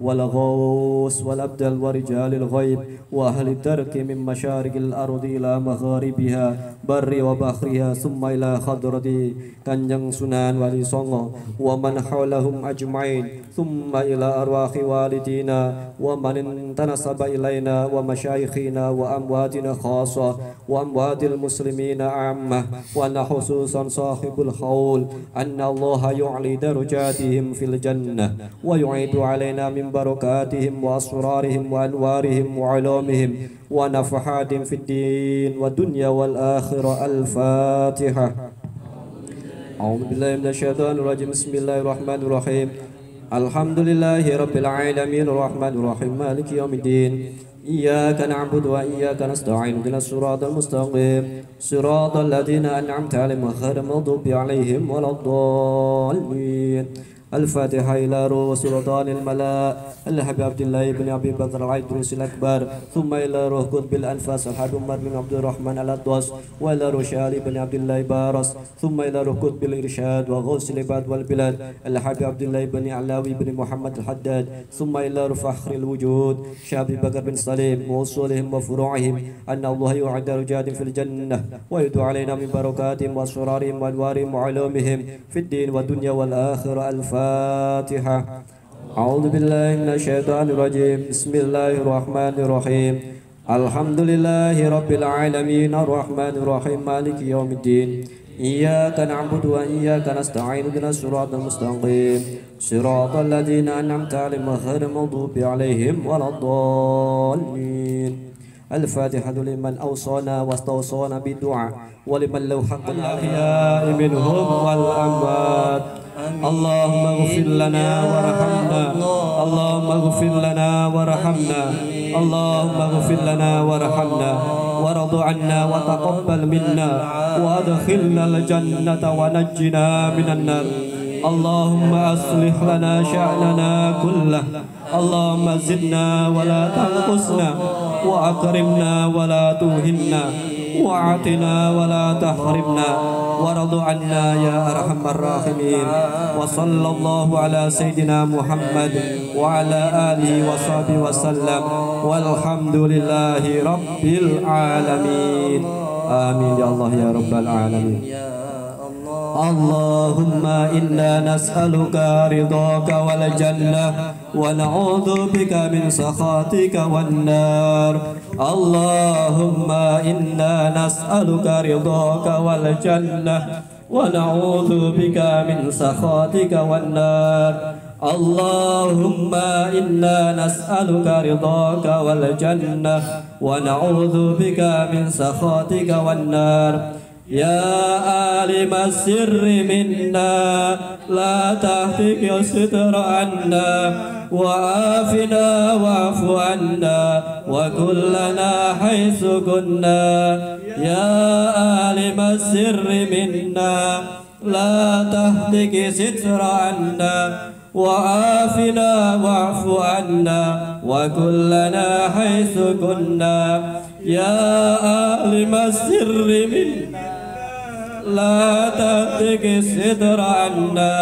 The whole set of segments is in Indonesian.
والغوص والأبدال ورجال الغيب وأهل الدرك من مشارق الأرض إلى مغاربها بر وبحرها ثم إلى خضرة Kanjeng Sunan Wali Songo wa man hawlahum ajma'in thumma ila arwahi walidina wa man tanasaba ilaina wa masyayikhina wa amwatina khasa wa amwatil muslimina ammah wa anna khususan sahibul haul anna Allah yu'li darajatihim fil jannah wa yu'idu alaina min barakatihim wa asrarihim wa anwarihim wa ulumihim wa nafahatin fid din wa dunya wal akhirah. Al-Fatihah. A'udzu billahi minasyaitonir rajim. Bismillahirrahmanirrahim. Alhamdulillahi rabbil alamin arrahmanir rahim maliki yaumiddin. Iyyaka na'budu wa iyyaka nasta'in ihdinas siratal mustaqim siratal ladzina an'amta 'alaihim ghairil maghdubi 'alaihim waladdallin. الفاتحة إلى روح سلطان الملاء الحبيب عبد الله بن أبي بكر العيدروسي الأكبر ثم إلى روح قطب الأنفاس الحبيب عمر بن عبد الرحمن الأطوس وإلى روح شالي بن عبد الله بارس ثم إلى روح قطب الإرشاد وغوث العباد والبلاد الحبيب عبد الله بن علاوي بن محمد الحداد ثم إلى روح فخر الوجود شابي بكر بن سليم ووصولهم وفروعهم أن الله يوعد درجات في الجنة ويدعو علينا من بركاتهم وأسرارهم وأنوارهم وعلومهم في الدين والدنيا والآخرة. الفاتحة. أعوذ بالله من الشيطان الرجيم. بسم الله الرحمن الرحيم. الحمد لله رب العالمين الرحمن الرحيم مالك يوم الدين. إياك نعبد وإياك نستعين اهدنا الصراط المستقيم صراط الذين أنعمت عليهم غير المغضوب عليهم ولا الضالين. الفاتحة لمن أوصانا واستوصانا بالدعاء ولمن له حق الأحياء منهم والأموات. اللهم اغفر لنا وارحمنا اللهم اغفر لنا وارحمنا اللهم اغفر لنا وارحمنا وارض عنا وتقبل منا وادخلنا الجنة ونجنا من النار. اللهم أصلح لنا شأننا كله. اللهم زدنا ولا تنقصنا وأكرمنا ولا تهنا وأعطنا ولا تحرمنا وارض عنا يا أرحم الراحمين. وصلى الله على سيدنا محمد وعلى آله وصحبه وسلم والحمد لله رب العالمين. آمين يا الله يا رب العالمين. اللهم إنا نسألك رضاك والجنة ونعوذ بك من سخطك والنار. اللهم إنا نسألك رضاك والجنة ونعوذ بك من سخطك والنار. اللهم إنا نسألك رضاك والجنة ونعوذ بك من سخطك والنار. يا عالم السر منا لا تهتك الستر عنا وعافنا واعف عنا وكلنا حيث كنا. يا عالم السر منا لا تهتك الستر عنا وعافنا واعف عنا وكلنا حيث كنا. يا عالم السر منا لا تهتك الستر عنا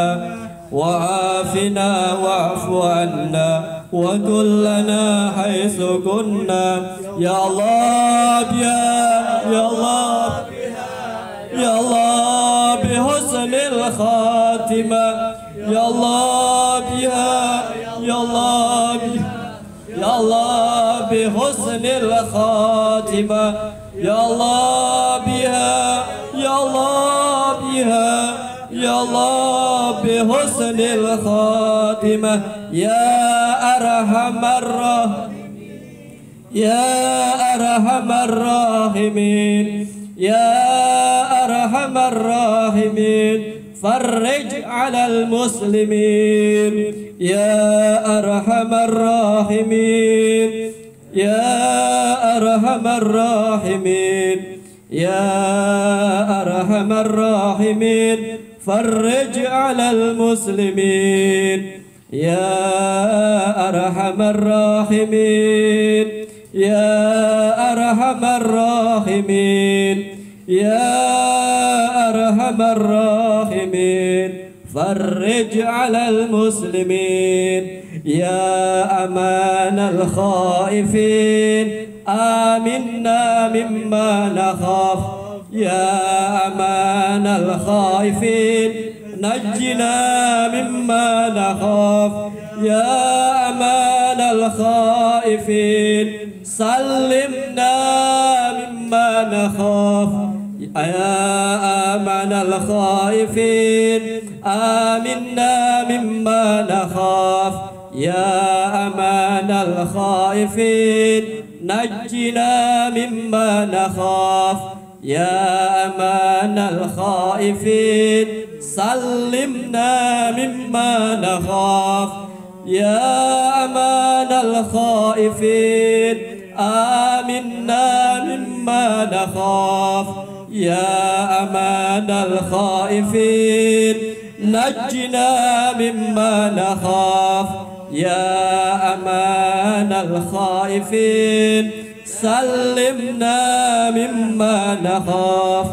وعافنا واعف عنا وكلنا حيث كنا. يا الله يا الله يا الله بحسن الخاتمة. يا الله يا الله يا الله بحسن الخاتمة. يا الله يا الله يا الله بحسن الخاتمة. يا أرحم الراحمين يا أرحم الراحمين يا أرحم الراحمين فرج على المسلمين. يا أرحم الراحمين يا أرحم الراحمين يا أرحم الراحمين فرج على المسلمين. يا أرحم الراحمين يا أرحم الراحمين يا أرحم الراحمين فرج على المسلمين يا أمان الخائفين آمنا مما نخاف يا أمان الخائفين نجنا مما نخاف يا أمان الخائفين سلمنا مما نخاف يا أمان الخائفين آمنا مما نخاف يا أمان الخائفين نجنا مما نخاف يا أمان الخائفين سلمنا مما نخاف يا أمان الخائفين آمنا مما نخاف يا أمان الخائفين نجنا مما نخاف يا أمان الخائفين سلمنا مما نخاف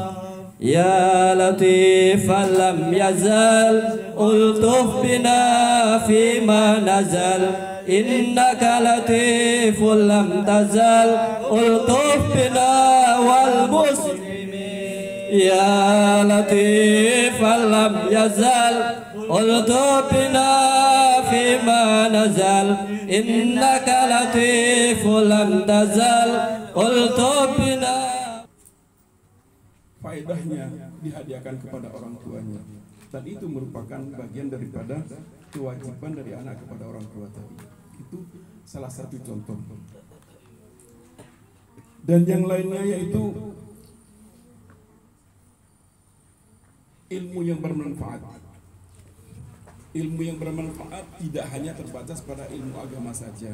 يا لطيفا لم يزل ألطف بنا فيما نزل إنك لطيف لم تزل ألطف بنا والمسلمين يا لطيفا لم يزل ألطف بنا فيما نزل إنك لطيف لم تزل ألطف بنا. Faedahnya dihadiahkan kepada orang tuanya, dan itu merupakan bagian daripada kewajiban dari anak kepada orang tua tadi. Itu salah satu contoh. Dan yang lainnya yaitu ilmu yang bermanfaat. Ilmu yang bermanfaat tidak hanya terbatas pada ilmu agama saja,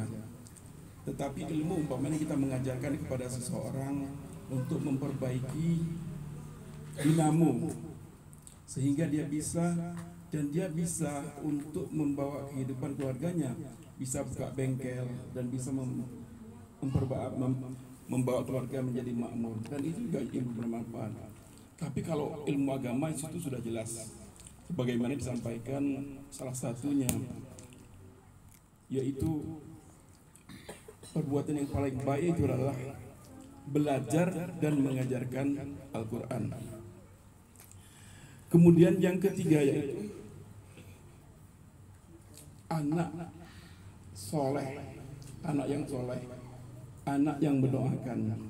tetapi ilmu umpamanya kita mengajarkan kepada seseorang untuk memperbaiki dinamo sehingga dia bisa untuk membawa kehidupan keluarganya, bisa buka bengkel dan bisa membawa keluarga menjadi makmur, dan itu juga ilmu bermanfaat. Tapi kalau ilmu agama itu sudah jelas, sebagaimana disampaikan salah satunya yaitu perbuatan yang paling baik itu adalah belajar dan mengajarkan Al-Quran. Kemudian yang ketiga yaitu anak soleh, anak yang soleh, anak yang mendoakan.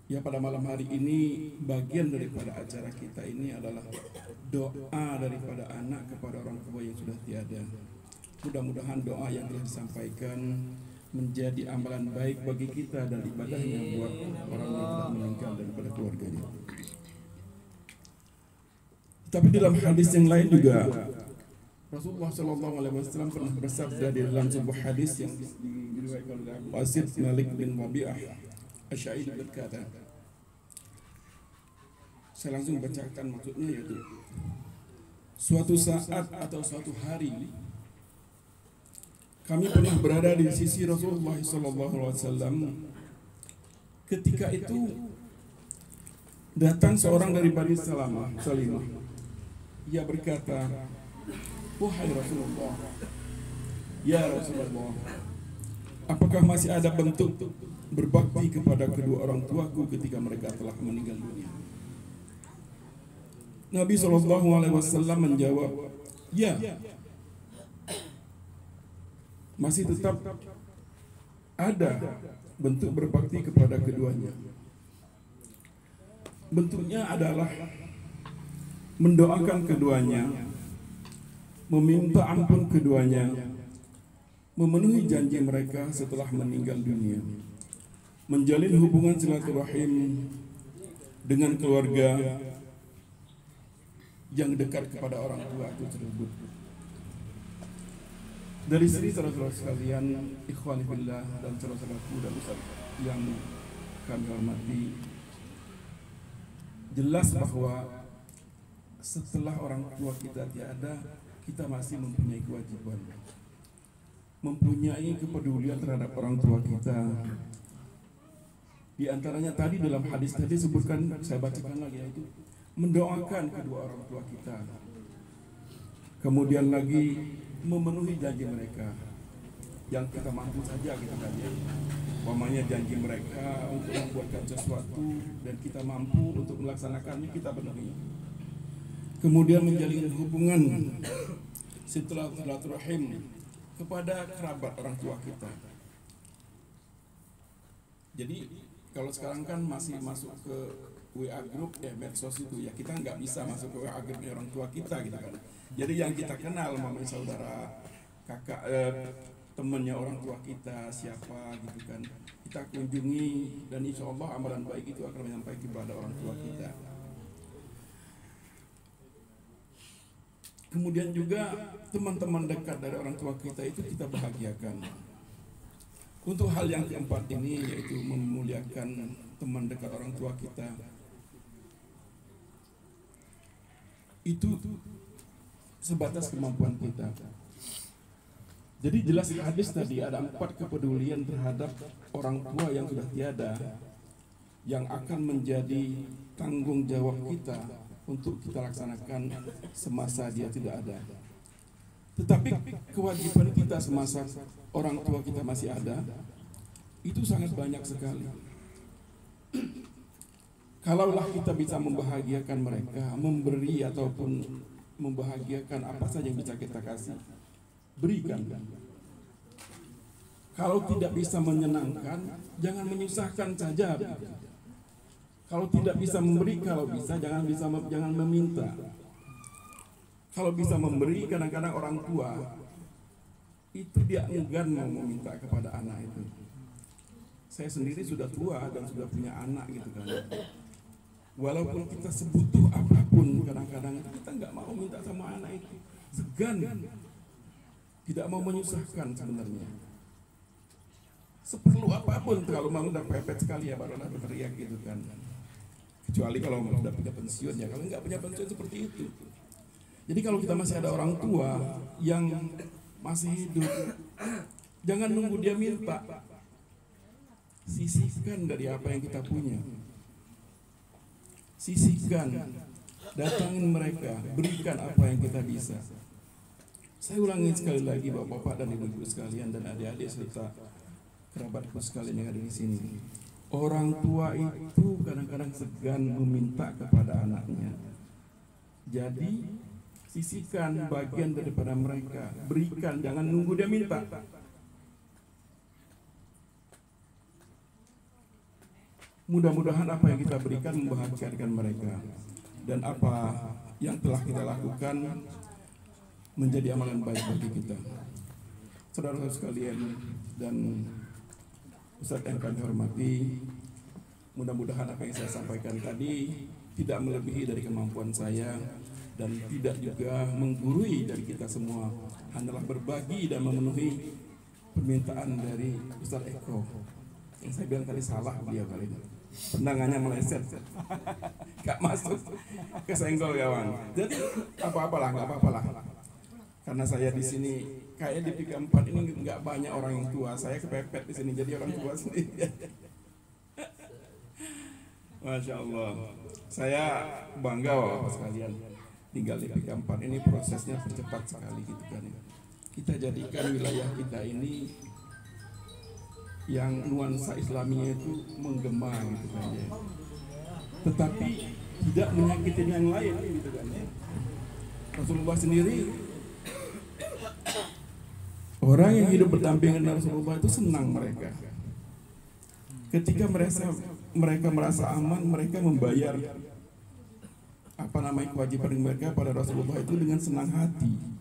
Ya, pada malam hari ini bagian daripada acara kita ini adalah doa daripada anak kepada orang tua yang sudah tiada. Mudah-mudahan doa yang telah disampaikan menjadi amalan baik bagi kita dan ibadahnya buat orang yang telah meninggal daripada keluarganya. Tapi dalam hadis yang lain juga Rasulullah SAW pernah bersabda di dalam sebuah hadis yang diriwayatkan oleh Abu Asid Malik bin Rabi'ah Asy'ari berkata, saya langsung bacakan maksudnya, yaitu suatu saat atau suatu hari kami pernah berada di sisi Rasulullah SAW. Ketika itu datang seorang dari Bani Salimah. Ia berkata, wahai Rasulullah, ya Rasulullah, apakah masih ada bentuk berbakti kepada kedua orang tuaku ketika mereka telah meninggal dunia? Nabi SAW menjawab, ya, masih tetap ada bentuk berbakti kepada keduanya. Bentuknya adalah mendoakan keduanya, meminta ampun keduanya, memenuhi janji mereka setelah meninggal dunia, menjalin hubungan silaturahim dengan keluarga yang dekat kepada orang tua itu tersebut. Dari sini saudara-saudara sekalian, ikhwani fillah dan saudara-saudaraku dan ustaz yang kami hormati, jelas bahwa setelah orang tua kita tiada, kita masih mempunyai kewajiban, mempunyai kepedulian terhadap orang tua kita. Di antaranya tadi dalam hadis tadi sebutkan, saya bacakan lagi, yaitu mendoakan kedua orang tua kita. kemudian lagi memenuhi janji mereka yang kita mampu saja gitu kan ya. Umpamanya janji mereka untuk membuatkan sesuatu dan kita mampu untuk melaksanakannya, kita penuhi. Kemudian menjalin hubungan silaturahim kepada kerabat orang tua kita. Jadi kalau sekarang kan masih masuk ke WA group medsos itu ya, kita nggak bisa masuk ke WA group orang tua kita gitu kan. Jadi yang kita kenal mamanya saudara, kakak, temannya orang tua kita siapa gitu kan, kita kunjungi dan insya Allah amalan baik itu akan menyampaikan kepada orang tua kita. Kemudian juga teman-teman dekat dari orang tua kita itu kita bahagiakan. Untuk hal yang keempat ini yaitu memuliakan teman dekat orang tua kita. Itu sebatas kemampuan kita. Jadi jelas hadis tadi ada 4 kepedulian terhadap orang tua yang sudah tiada, yang akan menjadi tanggung jawab kita untuk kita laksanakan semasa dia tidak ada. Tetapi kewajiban kita semasa orang tua kita masih ada itu sangat banyak sekali. Kalaulah kita bisa membahagiakan mereka, memberi ataupun membahagiakan apa saja yang bisa kita kasih, berikan. Kalau tidak bisa menyenangkan, jangan menyusahkan saja. Kalau tidak bisa memberi, kalau bisa jangan meminta. Kalau bisa memberi, kadang-kadang orang tua itu dia enggan mau meminta kepada anak itu. Saya sendiri sudah tua dan sudah punya anak gitu kan. Walaupun kita sebutuh apapun, kadang-kadang kita nggak mau minta sama anak itu, segan, tidak mau menyusahkan sebenarnya. Seperlu apapun, kalau mau udah pepet sekali ya barulah berteriak gitu kan. Kecuali kalau udah punya pensiun ya, kalau nggak punya pensiun seperti itu. Jadi kalau kita masih ada orang tua yang masih hidup, jangan nunggu dia minta, sisihkan dari apa yang kita punya. Sisihkan, datangin mereka, berikan apa yang kita bisa. Saya ulangi sekali lagi bapak-bapak dan ibu-ibu sekalian dan adik-adik serta kerabatku sekalian yang ada di sini. Orang tua itu kadang-kadang segan meminta kepada anaknya. Jadi sisihkan bagian daripada mereka, berikan, jangan nunggu dia minta. Mudah-mudahan apa yang kita berikan membahagiakan mereka, dan apa yang telah kita lakukan menjadi amalan baik bagi kita. Saudara-saudara sekalian dan Ustaz yang kami hormati, mudah-mudahan apa yang saya sampaikan tadi tidak melebihi dari kemampuan saya dan tidak juga menggurui dari kita semua, hanyalah berbagi dan memenuhi permintaan dari Ustaz Eko. Yang saya bilang tadi salah dia kali ini, pendangannya meleset, gak masuk, kesenggol kawan. Jadi apa-apalah, nggak apa-apalah. Karena saya di sini kayak di PK4 ini nggak banyak orang yang tua, saya kepepet di sini jadi orang tua sendiri. Masya Allah, saya bangga bapak sekalian tinggal di PK4 ini, prosesnya cepat sekali gitu kan. Kita jadikan wilayah kita ini yang nuansa Islaminya itu menggema gitu kan ya, tetapi tidak menyakitin yang lain gitu kan ya. Rasulullah sendiri, orang yang hidup berdampingan dengan Rasulullah itu senang mereka. Ketika mereka merasa aman, mereka membayar kewajiban mereka pada Rasulullah itu dengan senang hati.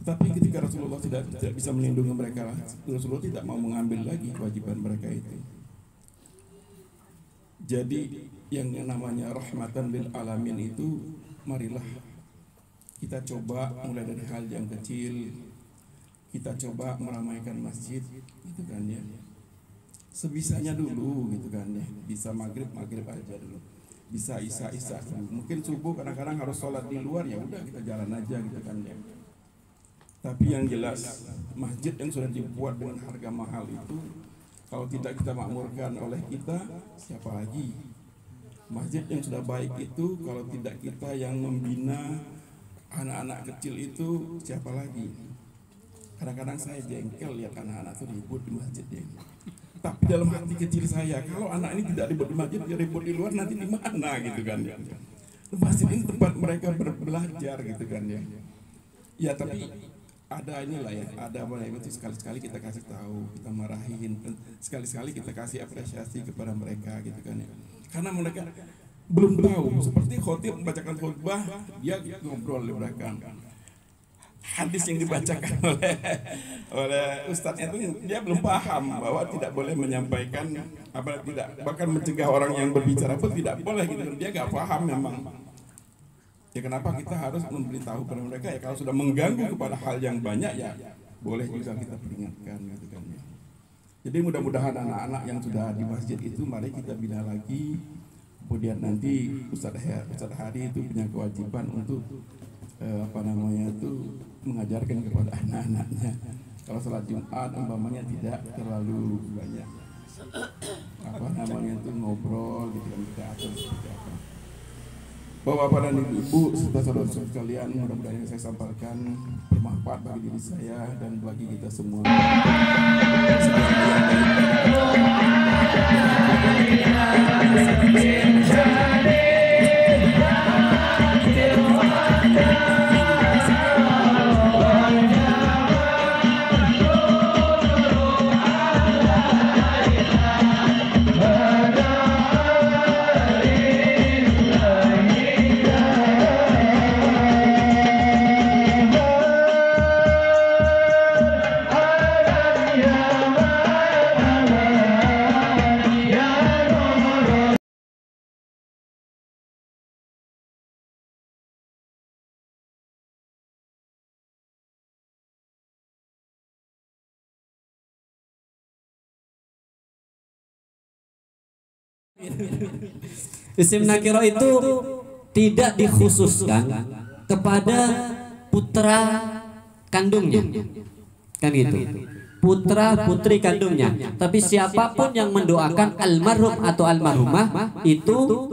Tetapi ketika Rasulullah tidak bisa melindungi mereka, Rasulullah tidak mau mengambil lagi kewajiban mereka itu. Jadi yang namanya rahmatan lil alamin itu, marilah kita coba mulai dari hal yang kecil. Kita coba meramaikan masjid, gitu kan ya. Sebisanya dulu, gitu kan ya. Bisa maghrib aja dulu. Bisa isya dulu. Mungkin subuh kadang-kadang harus sholat di luar, ya udah kita jalan aja, gitu kan ya. Tapi yang jelas masjid yang sudah dibuat dengan harga mahal itu, kalau tidak kita makmurkan oleh kita, siapa lagi? Masjid yang sudah baik itu kalau tidak kita yang membina anak-anak anak-anak kecil itu siapa lagi? Kadang-kadang saya jengkel lihat anak-anak itu ribut di masjid ya. Tapi dalam hati kecil saya, kalau anak ini tidak ribut di masjid, dia ribut di luar, nanti di mana gitu kan ya. Masjid ini tempat mereka belajar gitu kan ya. Ya tapi ada inilah ya, ada apa ya, itu sekali-sekali kita kasih tahu, kita marahin, sekali-sekali kita kasih apresiasi kepada mereka gitu kan ya. Karena mereka belum tahu, seperti khotib membacakan khutbah, dia ngobrol di belakang. Hadis yang dibacakan oleh ustadznya itu dia belum paham bahwa tidak boleh menyampaikan apa, tidak, bahkan mencegah orang yang berbicara pun tidak boleh gitu. Dia nggak paham memang. Ya kenapa kita harus memberitahu kepada mereka ya, kalau sudah mengganggu kepada hal yang banyak ya boleh juga kita peringatkan gitu kan ya. Jadi mudah-mudahan anak-anak yang sudah di masjid itu mari kita bina lagi. Kemudian nanti Ustadz Hari itu punya kewajiban untuk mengajarkan kepada anak-anaknya. Kalau sholat Jumat umpamanya tidak terlalu banyak ngobrol gitu kan, kita atur seperti apa. Bapak-bapak dan ibu-ibu serta saudara-saudara sekalian, mudah-mudahan yang saya sampaikan bermanfaat bagi diri saya dan bagi kita semua. Isim nakiro itu tidak dikhususkan kepada putra kandungnya, kan gitu, putra putri kandungnya. Tapi siapapun yang mendoakan almarhum atau almarhumah itu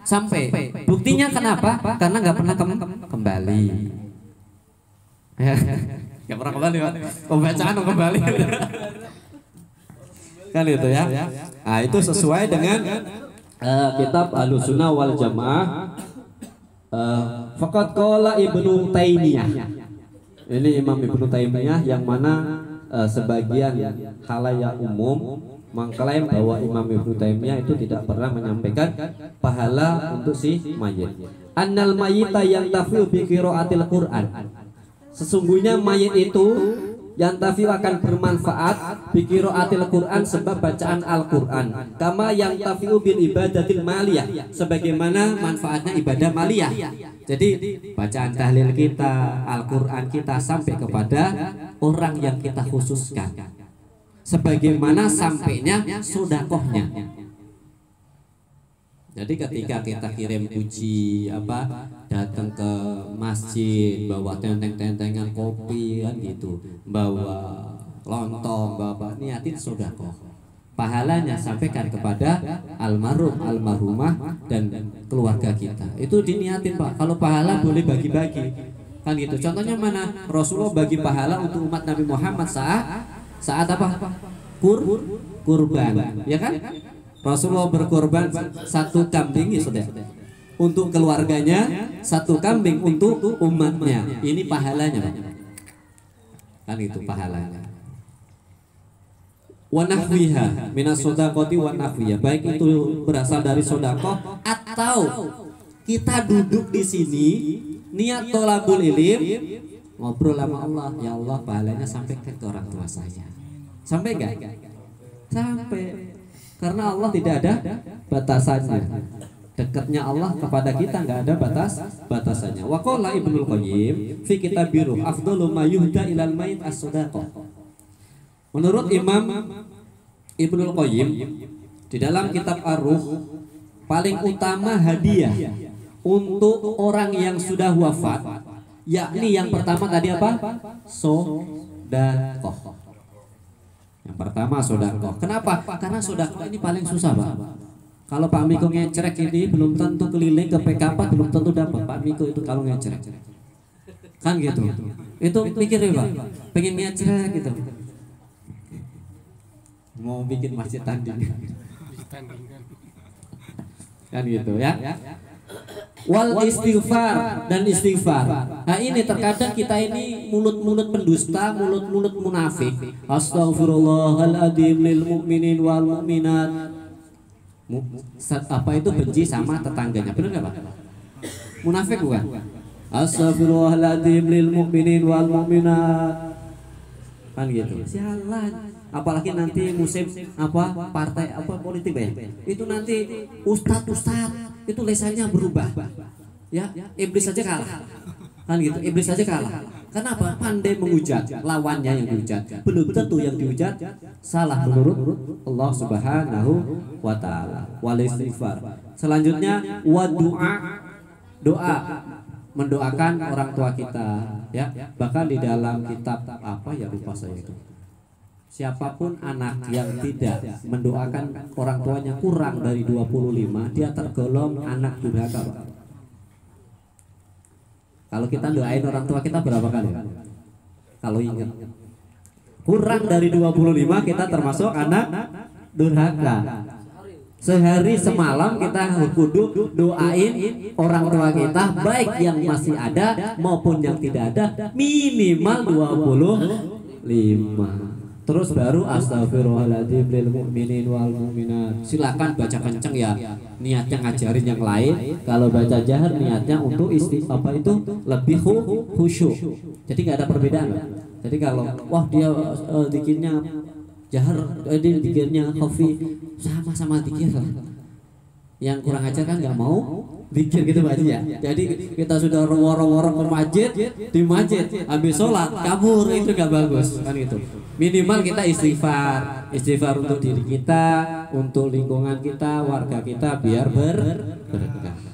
sampai. Buktinya kenapa? Karena nggak pernah kembali. Nggak pernah kembali, Pak. Pembacaan kembali. Kan itu ya. Nah, itu sesuai dengan kitab Ahlussunnah wal Jamaah. Faqad qala Ibnu Taimiyah. Ini Imam Ibnu Taimiyah yang mana sebagian khalayak umum mengklaim bahwa Imam Ibnu Taimiyah itu tidak pernah menyampaikan pahala untuk si mayit. Annal mayyita yantafi'u bi qiraatil Qur'an. Sesungguhnya mayit itu yantafi akan bermanfaat bi qiraatil Qur'an sebab bacaan Al-Qur'an. Kama yantafi'u bil ibadatil maliyah, sebagaimana manfaatnya ibadah maliyah. Jadi bacaan tahlil kita, Al-Qur'an kita sampai kepada orang yang kita khususkan. Sebagaimana sampainya sedekahnya. Jadi ketika kita kirim puji datang ke masjid bawa tenteng-tentengan kopi kan gitu, bawa lontong, bawa niatin sedekah, pahalanya sampaikan kepada almarhum almarhumah dan keluarga kita. Itu diniatin, Pak. Kalau pahala boleh bagi-bagi kan gitu. Contohnya mana? Rasulullah bagi pahala untuk umat Nabi Muhammad saat apa? Kurban, ya kan? Rasulullah berkorban satu kambing ya sudah untuk keluarganya, satu kambing untuk umatnya. Ini pahalanya, Pak. Kan itu pahalanya. Wa nahwiha minas shadaqati wa nahwiha, baik itu berasal dari sedekah atau kita duduk di sini niat thalabul ilm, ngobrol sama Allah, ya Allah pahalanya sampai ke orang tua saya. Sampai enggak? Sampai. Karena Allah tidak ada batasannya. Dekatnya Allah kepada kita nggak ada batasannya. Wa qala Ibnul Qayyim fi kitabir Ruh afdalu ma yuhda ilal mayit as-shadaqah. Menurut Imam Ibnul Qayyim di dalam kitab Ar-Ruh, paling utama hadiah untuk orang yang sudah wafat, yakni yang pertama tadi apa? Sedekah. Yang pertama sedekah. Kenapa? Karena sedekah ini paling susah, Pak. Kalau Pak Miko ngecerek ini belum tentu keliling ke PK4, belum tentu dapat Pak Miko itu kalau ngecerek. Kan gitu. Itu pikirin Pak, pengen niat gitu. Mau bikin masjid tanding. Kan gitu ya. Wal istighfar dan istighfar. Nah ini terkadang kita ini mulut-mulut pendusta, mulut-mulut munafik. Astaghfirullahaladzim lil mu'minin wal mu'minat. Apa itu benci sama tetangganya, benar nggak Pak? Munafik bukan? Astaghfirullahaladzim lil mu'minin wal mu'minat. Kan gitu. Sialan. Apalagi nanti musim apa partai apa politik ya, itu nanti ustadz itu lesannya berubah ya, iblis saja kalah kan gitu, iblis saja kalah. Kenapa? Pandai menghujat lawannya yang dihujat, belum tentu yang dihujat salah menurut Allah Subhanahu wa taala. Wal istighfar. Selanjutnya wa doa mendoakan orang tua kita ya, bahkan di dalam kitab apa ya lupa saya itu, siapapun anak yang tidak mendoakan orang tuanya kurang dari 25, dia tergolong anak durhaka. Kalau kita doain orang tua kita berapa kali? Kalau ingat kurang dari 25 kita termasuk anak durhaka. Sehari semalam kita kudu doain orang tua kita, baik yang masih ada maupun yang tidak ada, minimal 25. Terus baru astaghfirullahaladzim lil mu'minin wal mu'minat. Silakan baca kenceng ya, niatnya ngajarin yang lain. Kalau baca jahar niatnya untuk apa itu lebih khusyuk. Jadi nggak ada perbedaan. Jadi kalau wah dia dikirnya jahar, dia dikirnya khafi, sama-sama dikir. Yang kurang ajar kan nggak mau dikir gitu Pak ya. Jadi kita sudah woro-woro ke masjid, di masjid habis sholat kabur, itu nggak bagus kan gitu. Minimal kita istighfar untuk diri kita, untuk lingkungan kita, warga kita biar berkah.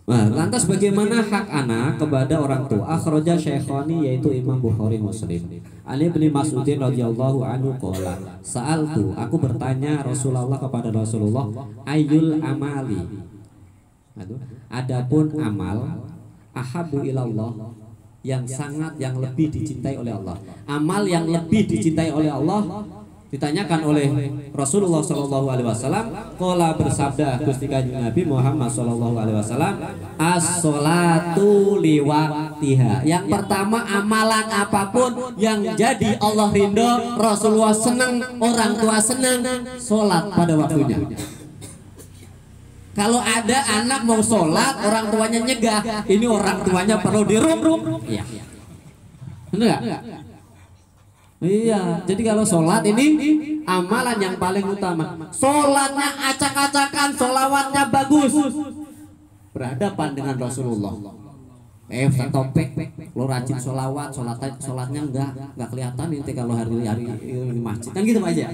Nah, lantas bagaimana hak anak kepada orang tua? Akhraja Syekhani yaitu Imam Bukhari Muslim. Ali bin Mas'udin radhiyallahu anhu qala, sa'altu, aku bertanya Rasulullah kepada Rasulullah, ayyul amali. Adapun amal ahabbu ilallah, yang sangat yang lebih dicintai oleh Allah. Amal yang lebih dicintai oleh Allah ditanyakan oleh Rasulullah Shallallahu Alaihi Wasallam. Qala bersabda Gusti Kanjeng Nabi Muhammad Shallallahu Alaihi Wasallam, as-sholatu liwaqtiha. Yang pertama, amalan apapun yang jadi Allah ridho, Rasulullah senang, orang tua senang, sholat pada waktunya. Kalau ada anak mau sholat, orang tuanya nyegah, ini orang tuanya perlu dirum. Iya. Benar nggak? Iya. Jadi kalau sholat ini amalan yang paling utama. Sholatnya acak-acakan, sholawatnya bagus, berhadapan dengan Rasulullah. Ustaz Topik, lo rajin sholawat, sholatnya nggak kelihatan nanti kalau hari-hari di masjid kan gitu aja.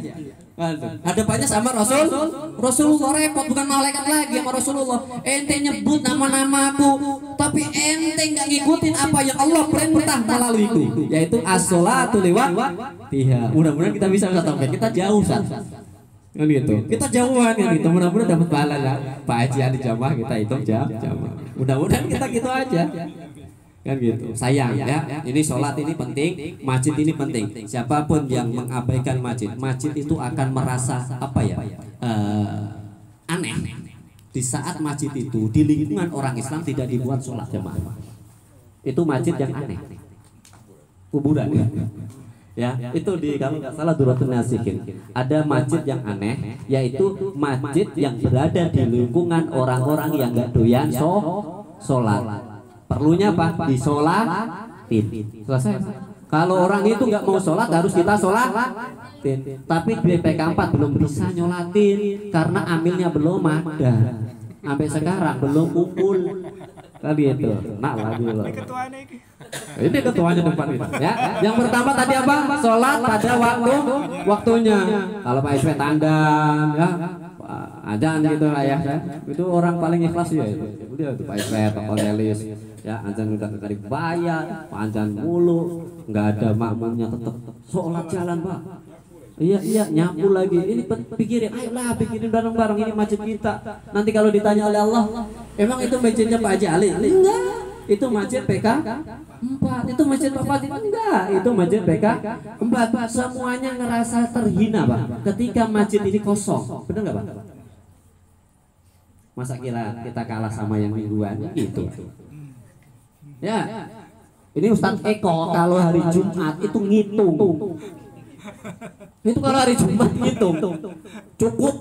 Hadapannya sama Rasulullah repot, bukan malaikat lagi sama Rasulullah. Ente nyebut nama-namaku, tapi ente nggak ngikutin apa yang Allah perintah melalui itu, yaitu as-sholatu liwaqtiha. Mudah-mudahan kita bisa Ustaz Topik, kita jauh kan gitu. Kita jauhan kan gitu. Mudah-mudahan dapat pahala ya. Pak Haji di jamaah kita itu jamaah. Mudah-mudahan kita gitu aja. Kan gitu. Sayang ya. Ini sholat ini penting, masjid ini penting. Siapapun yang mengabaikan masjid itu akan merasa apa ya? Aneh. Di saat masjid itu di lingkungan orang Islam tidak dibuat sholat jamaah. Itu masjid yang aneh. Kuburan ya. Ya, itu di kalau nggak salah Duratun Nasihin ada masjid yang aneh, yaitu masjid yang berada di lingkungan orang-orang yang nggak doyan sholat. Perlunya apa? Disolatin. Selesai. Kalau orang itu nggak mau sholat harus kita sholatin. Tapi BPK 4 belum bisa nyolatin karena amilnya belum ada. Sampai sekarang belum kumpul. Tadi itu, nak lagi loh. Ini ketuanya depan itu. Ya, yang pertama tadi apa? Sholat pada waktunya. Kalau Pak SP tandang, ya, adzan gitu lah ya. Itu orang paling ikhlas ya itu. Dia itu Pak SP, Pak Cornelis, ya adzan udah tadi bayar, adzan mulu, nggak ada makmumnya tetap sholat jalan Pak. Iya nyapu lagi. Ini pikirin, ayolah pikirin bareng-bareng ini masjid kita. Nanti kalau ditanya oleh Allah, emang itu masjidnya Pak Haji Ali? Enggak. Itu masjid PK 4. Itu masjid Pak Fadil enggak. Itu masjid PK 4. Semuanya ngerasa terhina, Pak, ketika masjid ini kosong. Benar enggak, Pak? Masa kira kita kalah sama yang mingguan gitu. Ya. Ini Ustadz Eko kalau hari Jumat itu ngitung. Itu kalau hari Jumat ngitung. Cukup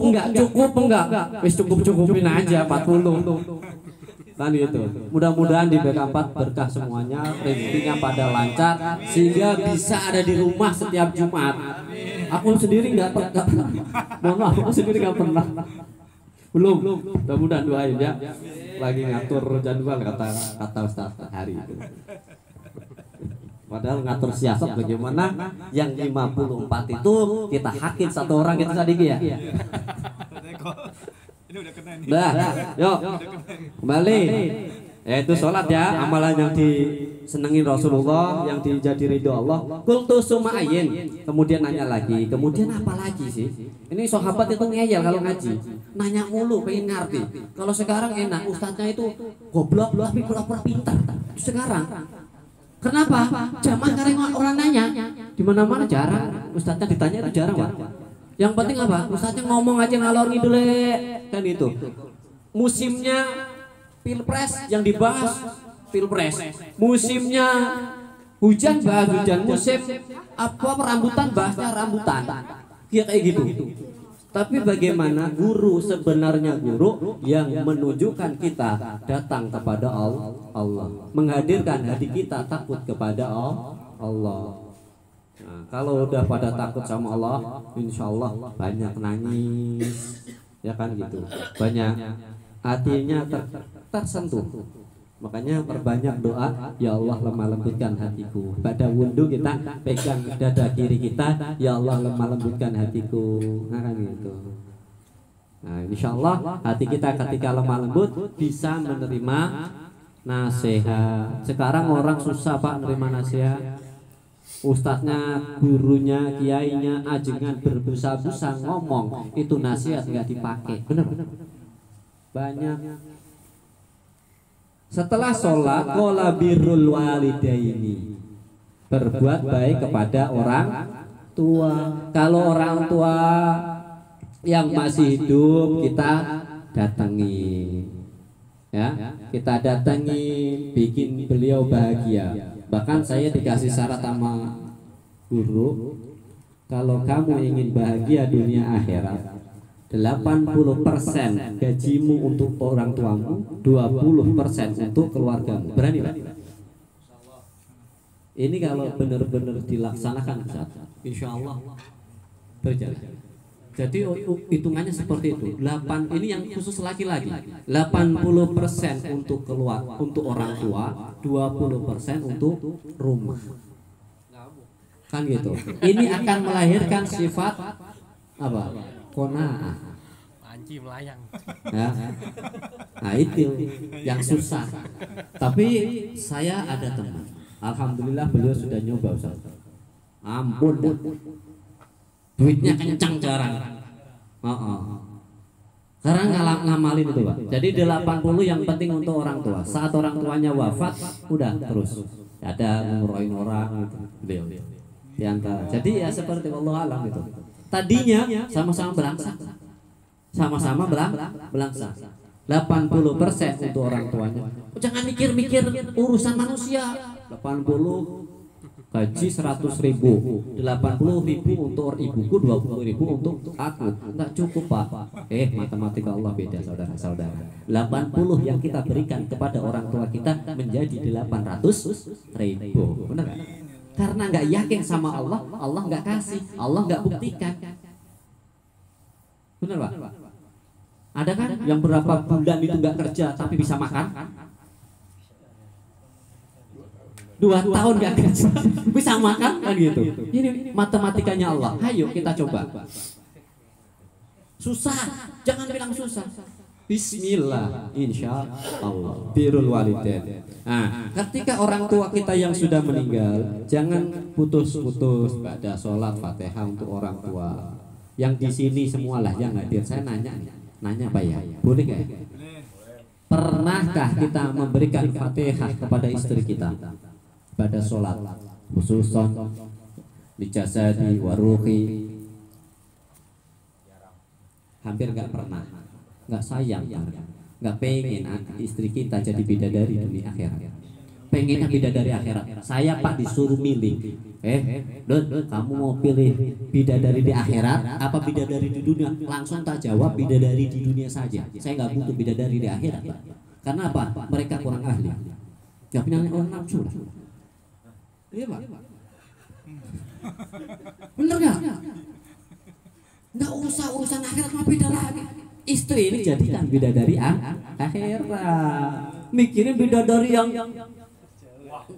enggak? Wis cukup-cukupin aja 40. Kan itu. Mudah-mudahan di BK4 berkah semuanya, rezekinya pada lancar sehingga bisa ada di rumah setiap Jumat. Aku sendiri enggak pernah. Mohon maaf, aku sendiri enggak pernah. Belum. Mudah-mudahan doain ya. Lagi ngatur jadwal kata Ustaz hari itu. Padahal ngatur siasat bagaimana yang 54 itu kita hakim satu orang gitu tadi ya. Ini udah kena nih. Nah, yuk kembali. Yaitu sholat ya, amalan yang disenengin Rasulullah, yang dijadi ridho Allah. Kultu suma'ayin. Kemudian nanya lagi. Kemudian apa lagi sih? Ini sahabat itu ngeyel kalau ngaji. Nanya mulu, pengen ngerti. Kalau sekarang enak, ustadznya itu goblok tapi pura-pura pintar. Sekarang kenapa? Zaman sekarang orang nanya di mana-mana jarang. Ustadznya ditanya itu jarang, Pak. Yang penting apa? Ustadznya ngomong aja ngalor ngidul kan itu. Musimnya Pilpres yang dibahas Pilpres. Musimnya hujan bahas hujan. Musim apa rambutan bahasnya rambutan. Ya kayak gitu. Tapi bagaimana guru sebenarnya guru yang menunjukkan kita datang kepada Allah, menghadirkan hati kita takut kepada Allah. Nah, kalau udah pada takut sama Allah, insya Allah banyak nangis, ya kan gitu. Banyak hatinya tersentuh. Makanya perbanyak doa, ya Allah lemah lembutkan hatiku. Pada wudhu kita pegang dada kiri kita, ya Allah lemah lembutkan hatiku. Nah kan gitu. Nah insya Allah hati kita ketika lemah lembut bisa menerima nasihat. Sekarang orang susah Pak menerima nasihat. Ustadznya, gurunya, kiainya, ajengan berbusa-busa ngomong itu nasihat nggak dipakai. Benar. Banyak. Setelah sholat, qala birrul walidaini, berbuat baik kepada orang tua. Kalau orang tua yang masih hidup kita datangi, ya kita datangi, bikin beliau bahagia. Bahkan saya dikasih syarat sama guru, kalau kamu ingin bahagia dunia akhirat, 80% gajimu untuk orang tuamu, 20% untuk keluargamu. Berani Pak? Ini kalau benar-benar dilaksanakan Ustaz, insya Allah berjalan. Jadi hitungannya seperti itu. 8 ini yang khusus laki-laki. 80% untuk untuk orang tua, 20% untuk rumah. Kan gitu. Ini akan melahirkan sifat apa? Qanaah. Panci melayang. Ya. Nah itu yang susah. Tapi saya ada teman. Alhamdulillah beliau sudah nyoba Ustaz. Ampun dah. Duitnya kencang jarang. Karena ngamalin itu Pak. Jadi 80 yang penting untuk orang tua. Saat orang tuanya wafat, udah terus. Ada ngurauin orang gitu. Beliau di antara. Jadi ya seperti Allah alam itu. Tadinya sama-sama belangsak. Sama-sama belangsak. 80% untuk orang tuanya. Jangan mikir-mikir urusan manusia. 80 gaji 100.000, 80.000 untuk ibuku, 20.000 untuk aku. Enggak cukup Pak. Matematika Allah beda saudara-saudara. 80 yang kita berikan kepada orang tua kita menjadi 800.000. Benar gak? Karena nggak yakin sama Allah, Allah nggak kasih, Allah nggak buktikan. Benar Pak? Ada kan yang berapa bulan itu nggak kerja tapi bisa makan? 2 tahun nggak kerja bisa makan kan gitu. Ini matematikanya Allah. Ayo kita coba. Susah, jangan bilang susah. Bismillah, insya Allah. Birrul walidain. Nah, ketika orang tua kita yang sudah meninggal, jangan putus-putus pada sholat Fatihah untuk orang tua. Yang di sini semualah yang hadir. Saya nanya apa ya? Boleh nggak? Pernahkah kita memberikan Fatihah kepada istri kita pada sholat, khususon di jasadi waruhi? Hampir nggak pernah, nggak sayang, nggak pengen istri kita jadi bidadari dunia akhirat. Pengennya bidadari akhirat. Saya Pak disuruh milih. Don, kamu mau pilih bidadari di akhirat apa bidadari di dunia? Langsung tak jawab bidadari di dunia saja. Saya nggak butuh bidadari di akhirat, Pak. Karena apa? Mereka kurang ahli. Nggak punya orang nafsu lah. Iya Pak. Bener nggak? Nggak usah urusan akhirat mah beda lagi. Istri ini jadikan bidadari akhirat. Mikirin bidadari yang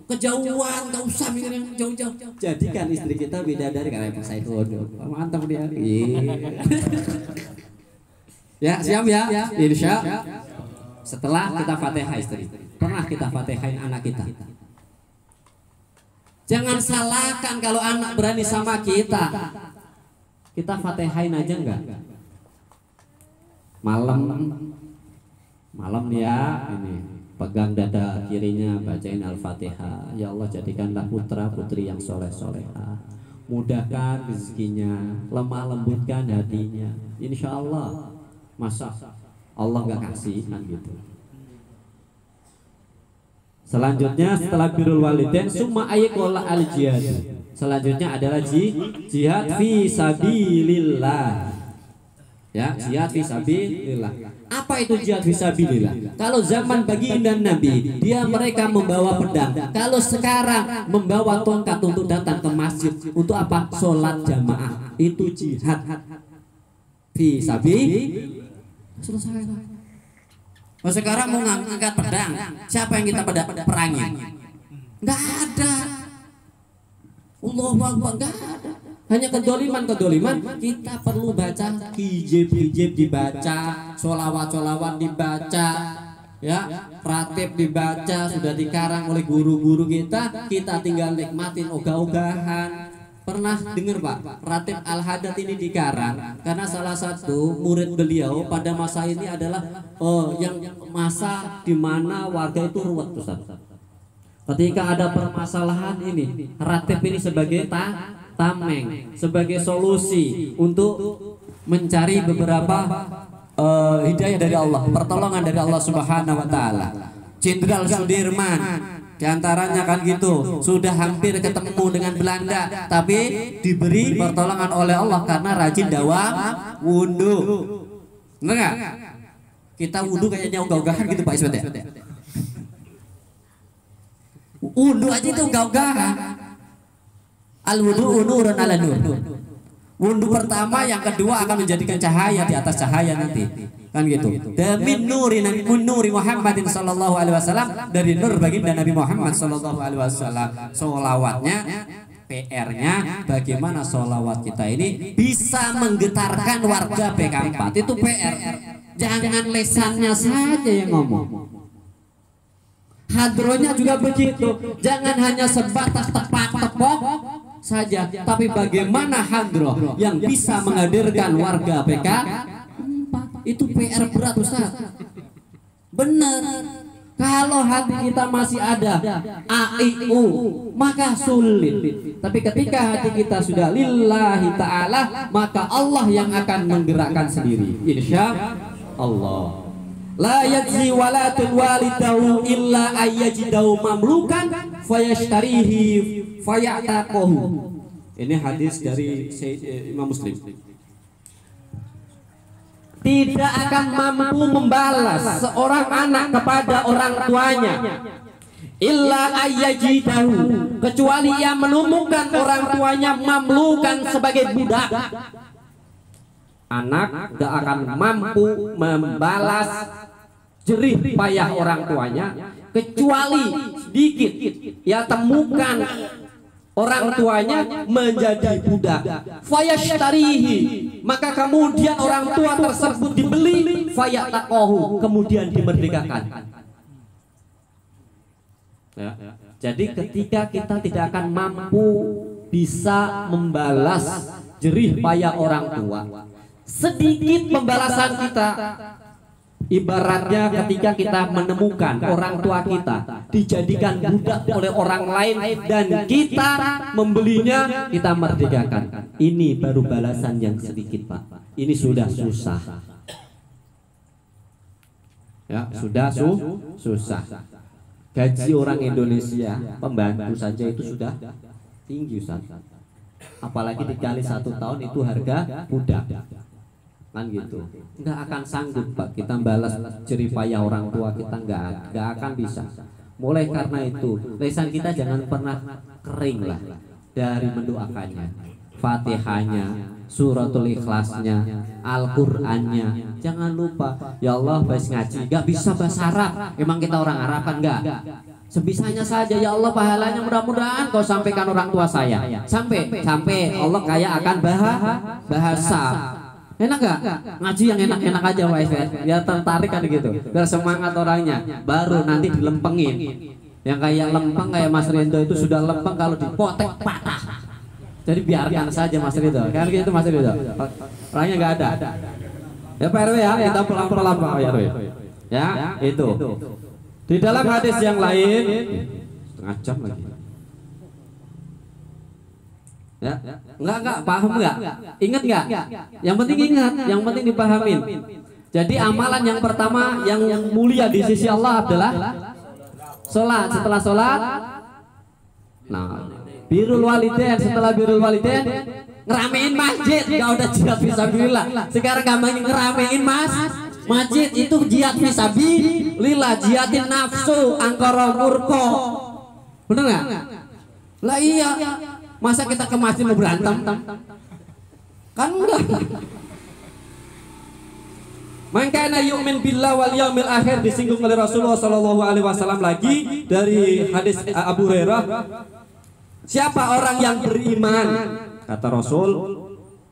kejauhan, nggak usah mikirin jauh-jauh. Jadikan istri kita bidadari karena Pak Saiful. Mantap dia. Ya, siap ya. Insya. Setelah kita Fatihah istri, pernah kita Fatihain anak kita. Jangan salahkan kalau anak berani sama kita. Kita Fatihain aja enggak? Malam ya ini. Pegang dada kirinya, bacain Al-Fatihah. Ya Allah, jadikanlah putra putri yang soleh-solehah, mudahkan rezekinya, lemah lembutkan hatinya. Insya Allah. Masa Allah nggak kasih kan gitu. Selanjutnya setelah birrul walidain summa ayqala al-jihad. Selanjutnya adalah jihad fi sabilillah. Ya, jihad fi sabilillah. Apa itu jihad fi sabilillah? Kalau zaman baginda Nabi, mereka membawa pedang. Kalau sekarang membawa tongkat untuk datang ke masjid untuk apa? Sholat jamaah. Itu jihad fi sabilillah. Selesai. Oh, sekarang mau ngangkat pedang, siapa yang kita perangin? Nggak ada. Allahu Akbar, nggak ada. Hanya kedoliman. Kita perlu baca hijab dibaca, sholawat dibaca, ya, ratib dibaca, sudah dikarang oleh guru-guru kita tinggal nikmatin ogah-ogahan. Pernah dengar Pak, Ratib Al-Haddad ini dikarang karena salah satu murid beliau pada masa ini adalah yang masa di mana warga itu ruwet, Ustaz. Ketika ada permasalahan ini, Ratib ini sebagai tameng, sebagai solusi untuk mencari beberapa hidayah dari Allah, pertolongan dari Allah Subhanahu wa taala. Jenderal Sudirman di antaranya kan gitu, sudah hampir ketemu dengan Belanda, tapi diberi pertolongan oleh Allah karena rajin dawam wudhu. Benar nggak? Kita wudhu kayaknya ogah-ogahan gitu Pak Iswet ya. Wudhu aja itu ogah-ogahan. Al wudhu nurun ala nur. Wudhu pertama, yang kedua akan menjadikan cahaya di atas cahaya nanti. Kan gitu. Min nuri Muhammadin sallallahu alaihi wasallam, dari nur baginda Nabi Muhammad sallallahu alaihi wasallam. Sholawatnya, PR-nya bagaimana sholawat kita ini bisa menggetarkan warga PK4. Itu PR. Jangan lesannya saja yang ngomong. Hadronya juga begitu. Jangan hanya sebatas tepak-tepok saja, tapi bagaimana hadroh yang bisa menghadirkan warga PK4. Itu PR berat Ustaz. Benar. Kalau hati kita masih ada AIU, maka sulit. Tapi ketika hati kita sudah lillahi ta'ala, maka Allah yang akan menggerakkan sendiri, insya Allah. La yajzi walatul walidahu illa ayyajidahu mamlukan fayashtarihi fayataqahu. Ini hadis dari Imam Muslim. Tidak akan mampu membalas seorang anak kepada orang tuanya illa ayyajidahu, kecuali ia menemukan orang tuanya mamlukan sebagai budak. Anak tidak akan mampu membalas jerih payah orang tuanya kecuali sedikit ia temukan orang tuanya menjadi budak. Fayashtarihi, maka kemudian orang tua tersebut dibeli, fayataqahu, kemudian dimerdekakan. Ya. Jadi ketika kita tidak akan mampu bisa membalas jerih payah orang tua, sedikit pembalasan kita Ibaratnya ketika kita menemukan orang tua kita dijadikan budak oleh orang lain dan kita membelinya, kita merdekakan. Ini baru balasan yang sedikit, Pak. Ini sudah susah. Ya, sudah susah. Gaji orang Indonesia pembantu saja itu sudah tinggi, Ustaz. Apalagi dikali 1 tahun itu harga budak. Kan gitu, nggak akan sanggup Pak kita balas jerih payah orang tua kita, nggak akan bisa. Mulai karena itu lisan kita jangan pernah kering lah dari mendoakannya, Fatihahnya, suratul ikhlasnya, Al-Qur'annya. Jangan lupa, ya Allah pas ngaji nggak bisa bahasa Arab, emang kita orang Arab kan nggak? Sebisanya saja, ya Allah pahalanya mudah-mudahan kau sampaikan orang tua saya, sampai Allah kaya akan bahasa. Enak gak? Ngaji yang enak-enak aja WFR, biar tertarik kan gitu, biar semangat orangnya. Baru nanti dilempengin. Yang kayak lempeng kayak Mas Rindo itu sudah lempeng, kalau dipotek patah. Jadi biarkan saja Mas Rindo, kan gitu Mas Rindo. Orangnya nggak ada. Ya Pak RW ya, kita pelan-pelan Pak RW. Ya itu. Di dalam hadis yang lain, setengah jam lagi. Ya, enggak paham enggak? Ingat enggak? Yang penting ingat, yang penting dipahamin. Jadi amalan yang pertama yang mulia di sisi Allah adalah sholat. Setelah sholat, nah, birrul walidain. Setelah birrul walidain, ngeramein masjid. Enggak udah jihad fisabilillah. Sekarang gampang ngeramein masjid itu jihad fisabilillah, jihadin nafsu, angkara murko. Bener enggak? Lah iya. Masa kita ke masjid mau berantem? Kan enggak. Man kana yu'min billah wal yaumil akhir disinggung oleh Rasulullah sallallahu alaihi wasallam lagi dari hadis Abu Hurairah. Siapa orang yang beriman, kata Rasul,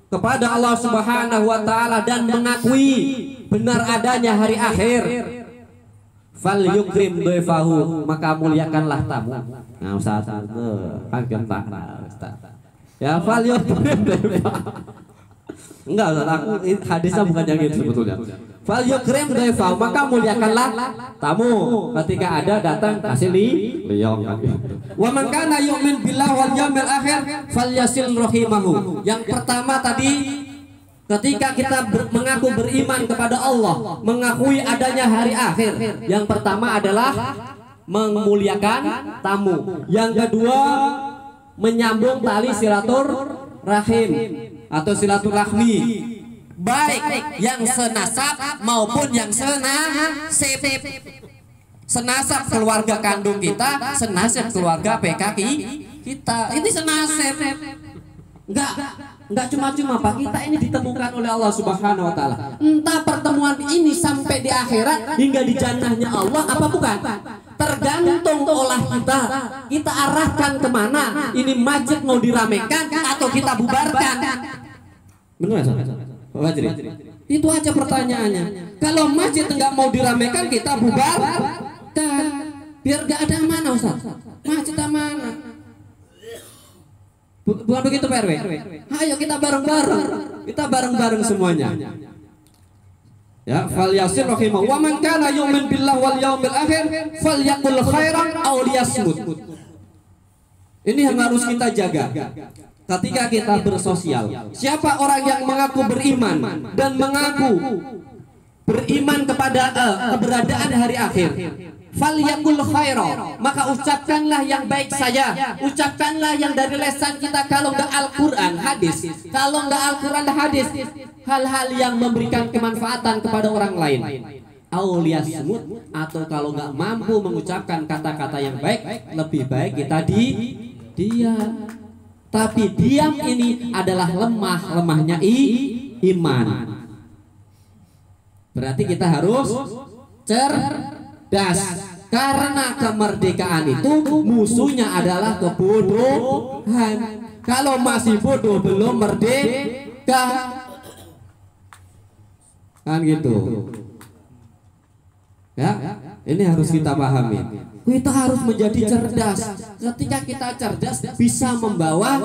kepada Allah Subhanahu wa taala dan mengakui benar adanya hari akhir, fal yukrim dhaifahu, maka muliakanlah tamu. Nah, Ustaz, panggil Pak Ustaz. Ya, fal yukrim dhaifahu. Enggak, Ustaz, aku hadisnya bukan yang itu sebetulnya. Fal yukrim dhaifahu, maka muliakanlah tamu. Ketika ada datang kasih liang. Wa man kana yu'min billah wal yaumil akhir falyasil rahimahu. Yang pertama tadi, ketika kita mengaku beriman kepada Allah, mengakui adanya hari akhir, yang pertama adalah memuliakan tamu. Yang kedua, menyambung tali silaturahim atau silaturahmi, baik yang senasab maupun yang senasib. Senasab keluarga kandung kita, senasib keluarga PKK kita. Ini senasib. Enggak cuma-cuma Pak, kita ini ditemukan oleh Allah Subhanahu wa taala. Entah pertemuan ini sampai di akhirat hingga di jannahnya Allah apa bukan? Tergantung olah kita. Kita arahkan kemana? Ini masjid mau diramekan atau kita bubarkan? Benar Pak Wajri? Itu aja pertanyaannya. Kalau masjid enggak mau diramekan, kita bubarkan. Biar enggak ada amanah Ustaz. Masjid amanah. Bukan begitu Pak RW? Ayo kita bareng-bareng. Kita bareng-bareng semuanya. Ya, fal yasir rahimahu wa man kana yu'min billah wal yaumil akhir falyaqul khairan aw liyasmut. Ini yang harus kita jaga ketika kita bersosial. Siapa orang yang mengaku beriman dan mengaku beriman kepada keberadaan hari akhir, falyaqul khairan, maka ucapkanlah yang baik saja, ucapkanlah yang dari lisan kita. Kalau enggak Al-Qur'an, hadis. Kalau enggak Al-Qur'an, hadis, hal-hal yang memberikan kemanfaatan kepada orang lain. Auliyasmut, atau kalau enggak mampu mengucapkan kata-kata yang baik, lebih baik kita diam. Tapi diam ini adalah lemahnya iman. Berarti kita harus cerdas, karena kemerdekaan itu musuhnya adalah kebodohan. Kalau masih bodoh belum merdeka, kan gitu. Ya, ini harus kita pahami. Kita harus menjadi cerdas. Ketika kita cerdas, bisa membawa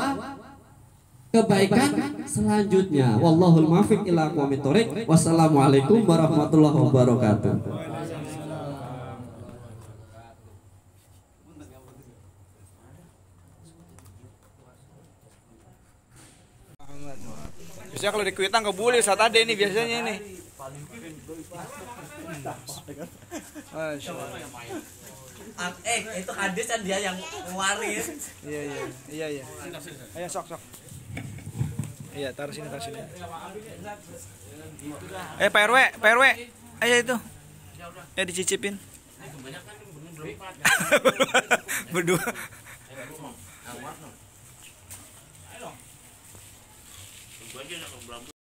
kebaikan selanjutnya. Wallahul muwaffiq ila aqwamit thoriq. Wassalamualaikum warahmatullahi wabarakatuh. Biasanya kalau di Kuitang kebuli saat ada ini biasanya ini. Masya Allah. Itu hadis kan dia yang ngeluarin. Iya. Ayo sok. Iya, taruh sini. Pak RW. Ayo itu. Dicicipin. Berdua.